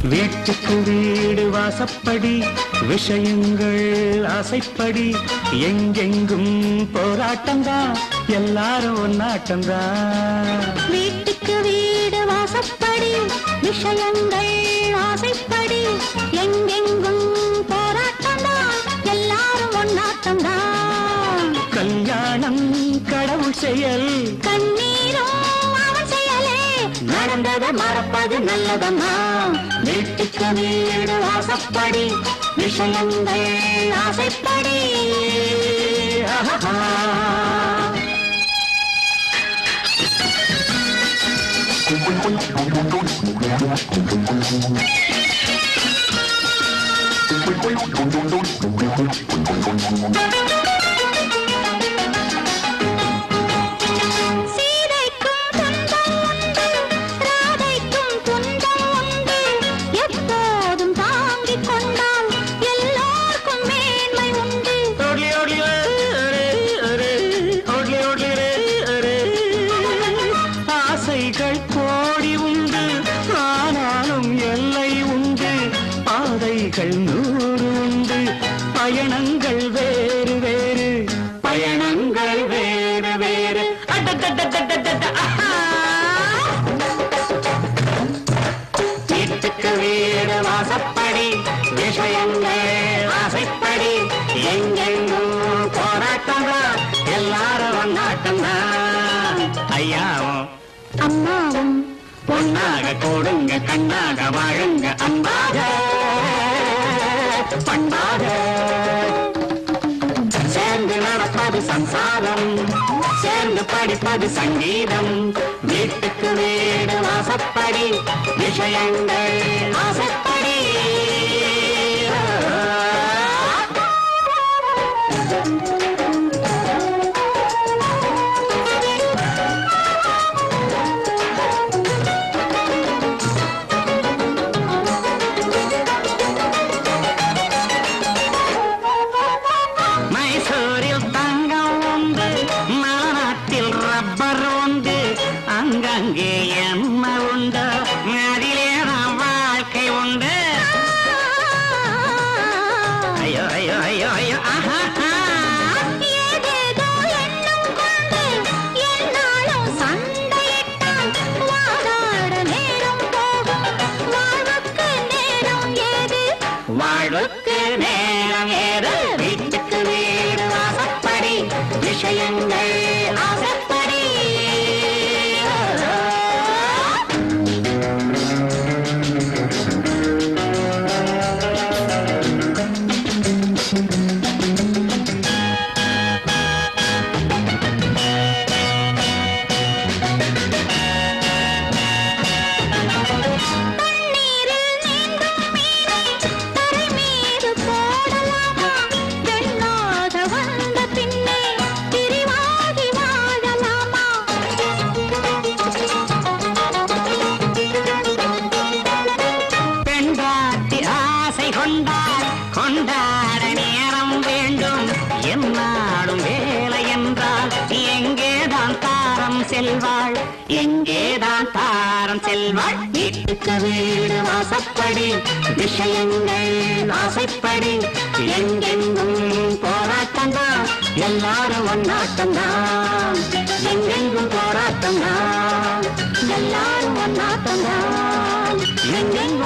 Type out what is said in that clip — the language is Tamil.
வீட்டுக்கு வீடு வாசப்படி விஷயங்கள் ஆசைப்படி எங்கெங்கும் போராட்டம்தான் எல்லாரும் ஒன்னாட்டம்தான். வீட்டுக்கு வீடு வாசப்படி விஷயங்கள் ஆசைப்படி எங்கெங்கும் போராட்டம்தான் எல்லாரும் ஒன்னாட்டம்தான். கல்யாணம் கடவுள் செயல் கண்ணீரும் அவன் செயலே நடந்ததை மறப்பது நல்லதம்மா. வீட்டுக்கு வீடு வாசப்படி விஷயங்கள் ஆசைப்படி. கோடி உண்டு ஆனாலும் எல்லை உண்டு பாதைகள் 100 உண்டு பயணங்கள் வேறு வேறு பயணங்கள் வேறு வேறு. வீட்டுக்கு வீடு வாசப்படி விஷயங்கள் ஆசைப்படி எங்கெங்கும் போராட்டம் தான் எல்லாரும் ஒன்னாட்டம் தான். ஐயாவும் அம்மாவும் பொன்னாக கொடுங்க கண்ணாக வாழுங்க அன்பாக பண்பாக சேர்ந்து நடப்பது சம்சாரம் சேர்ந்து படிப்பது சங்கீதம். வீட்டுக்கு வீடு வாசப்படி விஷயங்கள் ஆசைப்படி. அங்கே என்ன உண்டு அதிலே தான் வாழ்க்கை உண்டு. ஐயோ ஐயோ ஐயோ ஐயோ வாழ்வுக்கு நேரம் ஏது. வீட்டுக்கு வீடு வாசப்படி விஷயங்கள் ஆசைப்படி. கொண்டாட நேரம் வேண்டும் என்னாலும் வேலை என்றால் எங்கேதான் தாரம் செல்வாள் எங்கேதான் தாரம் செல்வாள். வீட்டுக்கு வீடு வாசப்படி விஷயங்கள் ஆசைப்படி எங்கெங்கும் போராட்டம் தான் எல்லாரும் ஒன்னாட்டம் தான். எங்கெங்கும் போராட்டம் தான் எல்லாரும் ஒன்னாட்டம் தான். எங்கெங்கும்